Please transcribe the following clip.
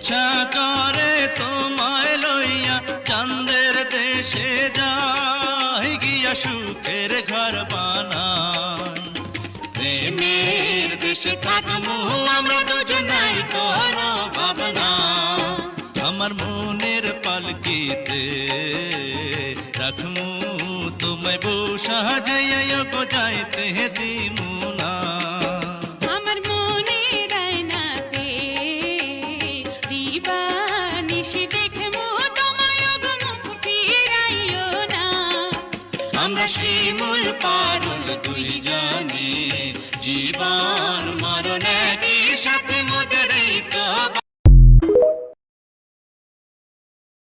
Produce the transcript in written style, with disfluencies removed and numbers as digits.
ইচ্ছা করে তোমায় লইয়া চাঁদের দেশে যাই গিয়া সুখের ঘর বানাই। প্রেমের দেশে থাকমু আমরা দুজনাই কোনো ভাবনা, আমার মনের পালকিতে রাখমু তোমায় বসা যাইয়া গো যাইতে দিমু না। আমার মনের আয়নাতে দিবানিশি দেখমু তোমায় গো মুখ ফিরাইও না। আমরা শিমুল পারুল দুইজনে জীবন মরণ একই সাথে মোদের এই